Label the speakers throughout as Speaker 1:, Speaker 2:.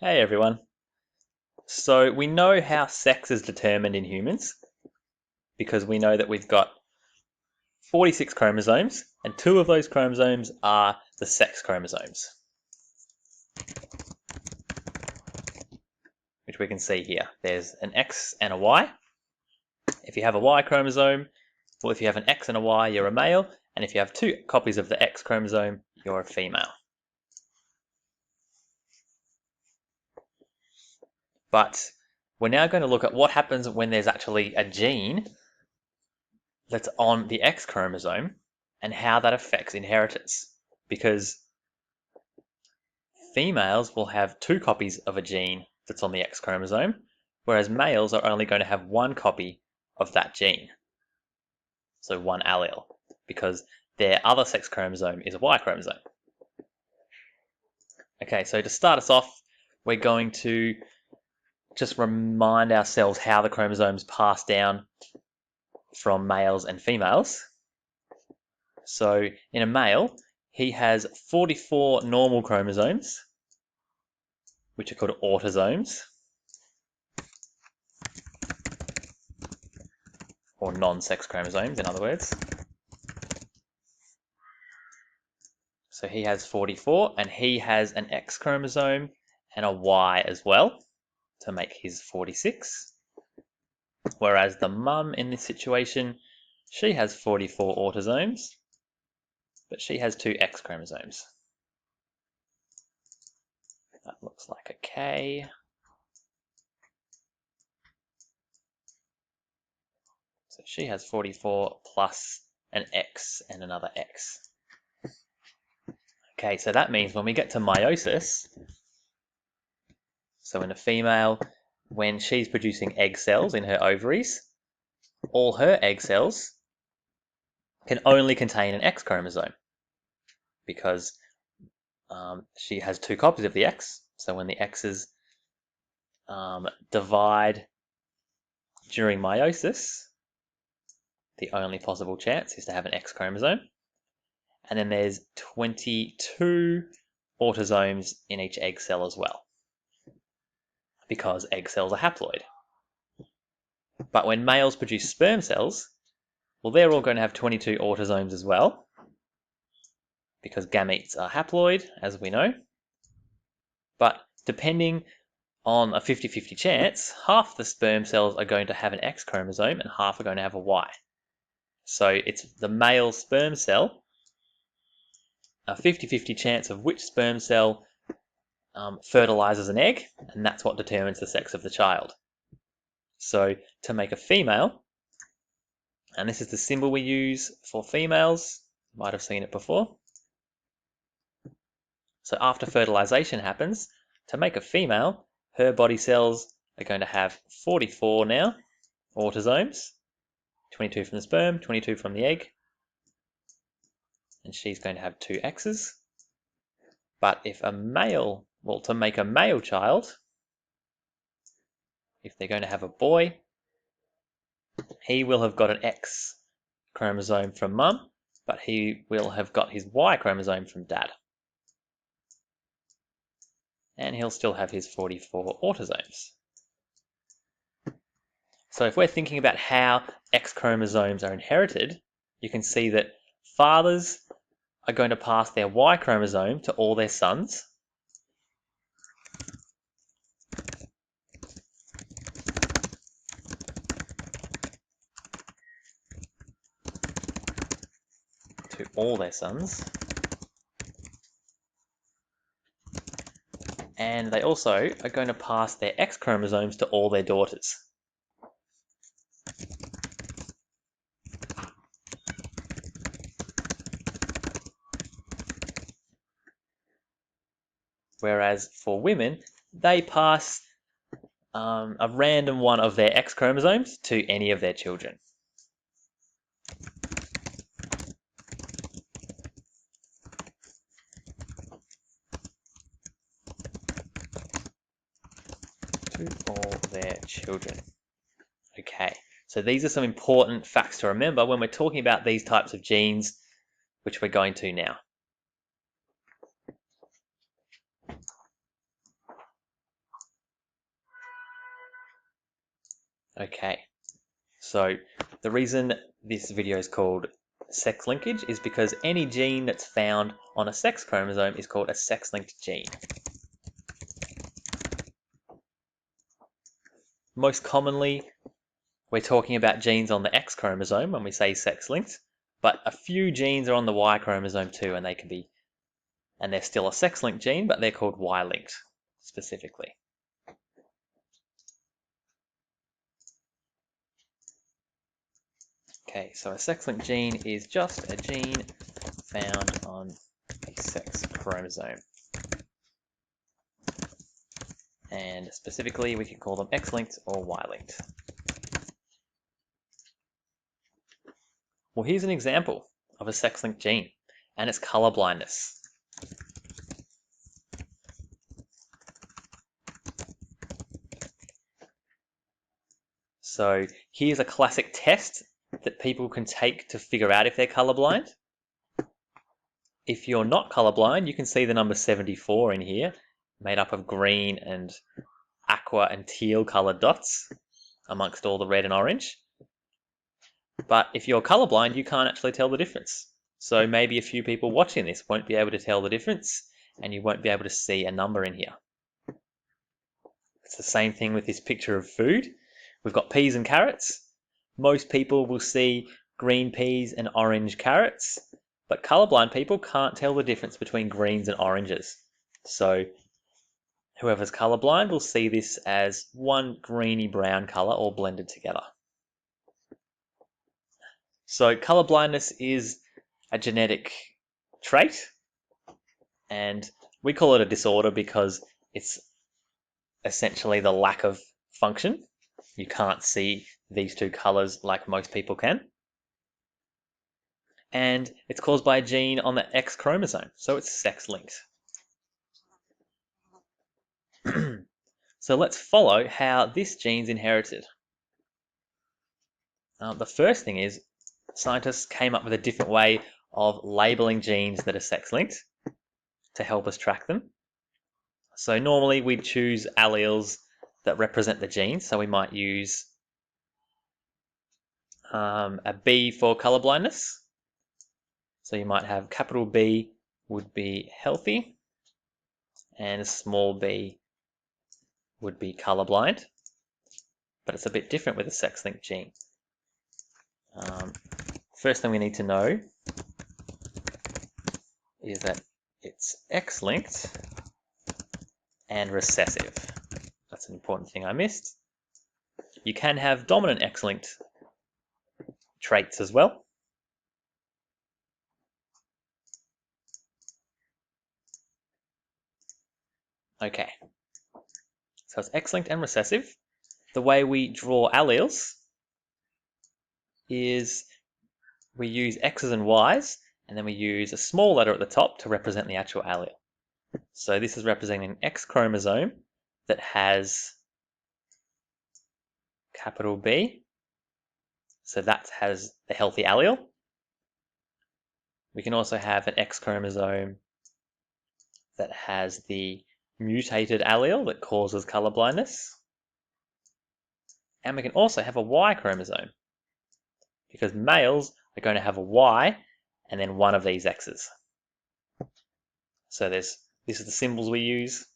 Speaker 1: Hey everyone. So we know how sex is determined in humans because we know that we've got 46 chromosomes and two of those chromosomes are the sex chromosomes, which we can see here. There's an X and a Y. If you have a Y chromosome, well, if you have an X and a Y, you're a male, and if you have two copies of the X chromosome, you're a female. But we're now going to look at what happens when there's actually a gene that's on the X chromosome and how that affects inheritance. Because females will have two copies of a gene that's on the X chromosome, whereas males are only going to have one copy of that gene. So one allele, because their other sex chromosome is a Y chromosome. Okay, so to start us off, we're going to just remind ourselves how the chromosomes pass down from males and females. So in a male, he has 44 normal chromosomes, which are called autosomes, or non-sex chromosomes, in other words. So he has 44, and he has an X chromosome and a Y as well to make his 46. Whereas the mum in this situation, she has 44 autosomes, but she has two X chromosomes. That looks like a K. So she has 44 plus an X and another X. Okay, so that means when we get to meiosis, so in a female, when she's producing egg cells in her ovaries, all her egg cells can only contain an X chromosome because she has two copies of the X. So when the X's divide during meiosis, the only possible chance is to have an X chromosome. And then there's 22 autosomes in each egg cell as well, because egg cells are haploid. But when males produce sperm cells, well, they're all going to have 22 autosomes as well, because gametes are haploid, as we know. But depending on a 50-50 chance, half the sperm cells are going to have an X chromosome and half are going to have a Y. So it's the male sperm cell, a 50-50 chance of which sperm cell fertilizes an egg, and that's what determines the sex of the child. So to make a female, and this is the symbol we use for females, you might have seen it before. So after fertilization happens, to make a female, her body cells are going to have 44 now, autosomes, 22 from the sperm, 22 from the egg, and she's going to have two X's. But if a male, well, to make a male child, if they're going to have a boy, he will have got an X chromosome from mum, but he will have got his Y chromosome from dad. And he'll still have his 44 autosomes. So if we're thinking about how X chromosomes are inherited, you can see that fathers are going to pass their Y chromosome to all their sons. To all their sons. And they also are going to pass their X chromosomes to all their daughters. Whereas for women, they pass a random one of their X chromosomes to any of their children. To all their children. Okay, so these are some important facts to remember when we're talking about these types of genes, which we're going to now. Okay, so the reason this video is called sex linkage is because any gene that's found on a sex chromosome is called a sex-linked gene. Most commonly, we're talking about genes on the X chromosome when we say sex-linked, but a few genes are on the Y chromosome too, and they're still a sex-linked gene, but they're called Y-linked specifically. Okay, so a sex-linked gene is just a gene found on a sex chromosome. And specifically, we can call them X-linked or Y-linked. Well, here's an example of a sex-linked gene, and it's color blindness. So here's a classic test that people can take to figure out if they're colorblind. If you're not colorblind, you can see the number 74 in here, made up of green and aqua and teal colored dots amongst all the red and orange. But if you're colorblind, you can't actually tell the difference. So maybe a few people watching this won't be able to tell the difference, and you won't be able to see a number in here. It's the same thing with this picture of food. We've got peas and carrots. Most people will see green peas and orange carrots, but colorblind people can't tell the difference between greens and oranges. So whoever's colorblind will see this as one greeny brown color all blended together. So colorblindness is a genetic trait, and we call it a disorder because it's essentially the lack of function. You can't see these two colors like most people can. And it's caused by a gene on the X chromosome, so it's sex-linked. So let's follow how this gene's inherited. The first thing is scientists came up with a different way of labeling genes that are sex-linked to help us track them. So normally we'd choose alleles that represent the gene, so we might use a B for colorblindness. So you might have capital B would be healthy, and small b would be colorblind, but it's a bit different with a sex-linked gene. First thing we need to know is that it's X-linked and recessive. That's an important thing I missed. You can have dominant X-linked traits as well. Okay, so it's X-linked and recessive. The way we draw alleles is we use X's and Y's, and then we use a small letter at the top to represent the actual allele. So this is representing an X chromosome that has capital B. So that has the healthy allele. We can also have an X chromosome that has the mutated allele that causes color blindness. And we can also have a Y chromosome, because males are going to have a Y and then one of these X's. So this is the symbols we use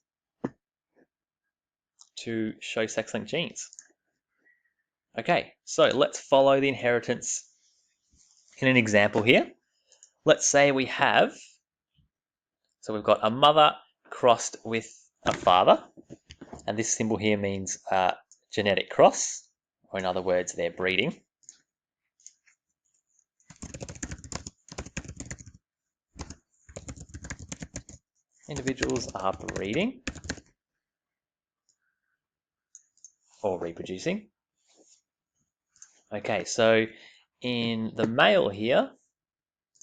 Speaker 1: to show sex-linked genes. Okay, so let's follow the inheritance in an example here. Let's say we've got a mother crossed with a father, and this symbol here means genetic cross, or in other words, they're breeding. Individuals are breeding or reproducing. Okay, so in the male here,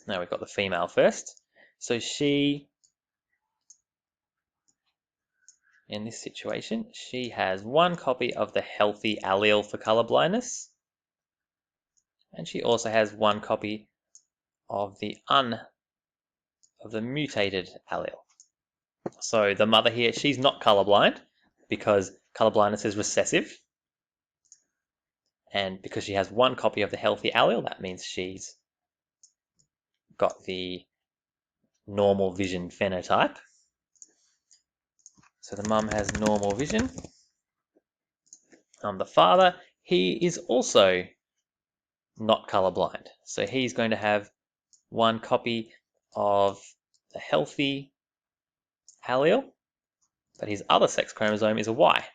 Speaker 1: now we've got the female first. So in this situation, she has one copy of the healthy allele for color blindness, and she also has one copy of the mutated allele. So the mother here, she's not colorblind because color blindness is recessive. And because she has one copy of the healthy allele, that means she's got the normal vision phenotype. So the mum has normal vision. The father, he is also not colorblind. So he's going to have one copy of the healthy allele, but his other sex chromosome is a Y.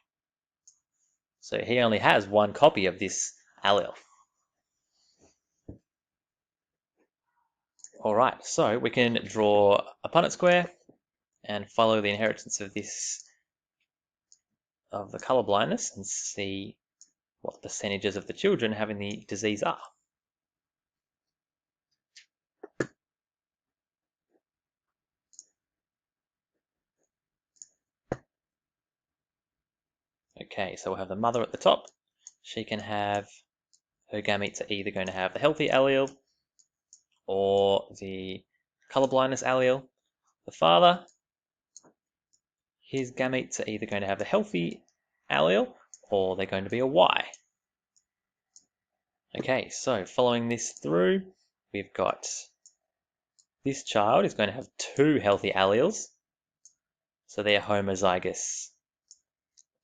Speaker 1: So he only has one copy of this allele. All right, so we can draw a Punnett square and follow the inheritance of the color blindness and see what percentages of the children having the disease are. Okay, so we'll have the mother at the top. She can have, her gametes are either going to have the healthy allele or the color blindness allele. The father, his gametes are either going to have the healthy allele or they're going to be a Y. Okay, so following this through, we've got this child is going to have two healthy alleles. So they're homozygous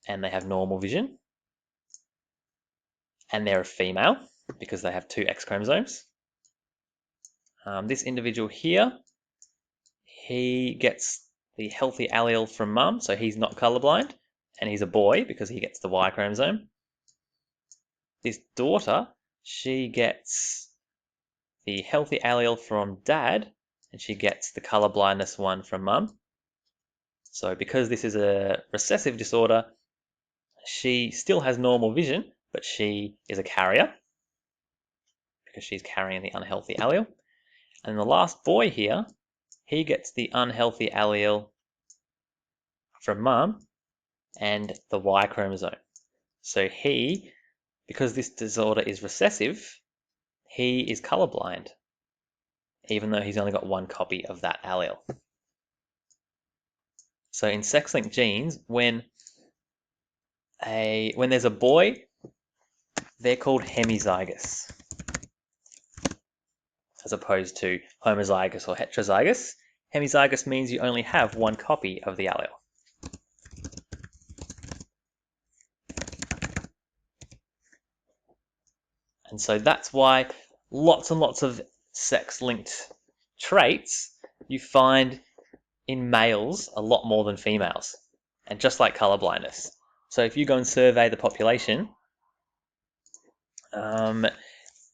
Speaker 1: and they have normal vision. And they're a female because they have two X chromosomes. This individual here, he gets the healthy allele from mum, so he's not colorblind, and he's a boy because he gets the Y chromosome. This daughter, she gets the healthy allele from dad, and she gets the colorblindness one from mum. So because this is a recessive disorder, she still has normal vision, but she is a carrier because she's carrying the unhealthy allele. And the last boy here, he gets the unhealthy allele from mum and the Y chromosome. So he, because this disorder is recessive, he is colorblind, even though he's only got one copy of that allele. So in sex-linked genes, when there's a boy, they're called hemizygous, as opposed to homozygous or heterozygous. Hemizygous means you only have one copy of the allele. And so that's why lots and lots of sex-linked traits you find in males a lot more than females, and just like color blindness. So if you go and survey the population,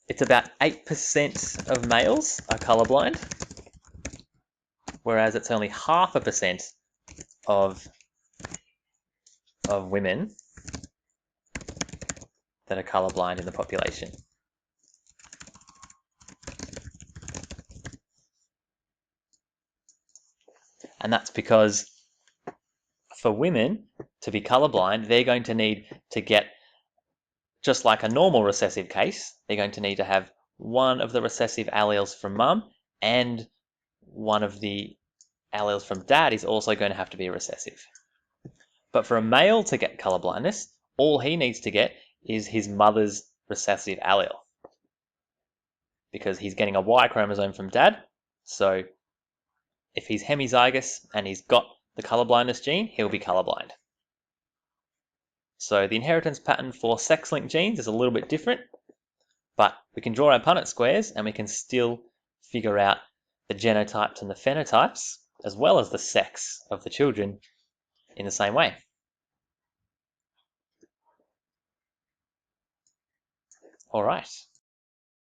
Speaker 1: it's about 8% of males are colorblind, whereas it's only 0.5% of women that are colorblind in the population. And that's because for women to be colorblind, they're going to need to get, just like a normal recessive case, they're going to need to have one of the recessive alleles from mum and one of the alleles from dad is also going to have to be recessive. But for a male to get colorblindness, all he needs to get is his mother's recessive allele, because he's getting a Y chromosome from dad. So if he's hemizygous and he's got the colorblindness gene, he'll be colorblind. So the inheritance pattern for sex-linked genes is a little bit different, but we can draw our Punnett squares and we can still figure out the genotypes and the phenotypes, as well as the sex of the children, in the same way. All right.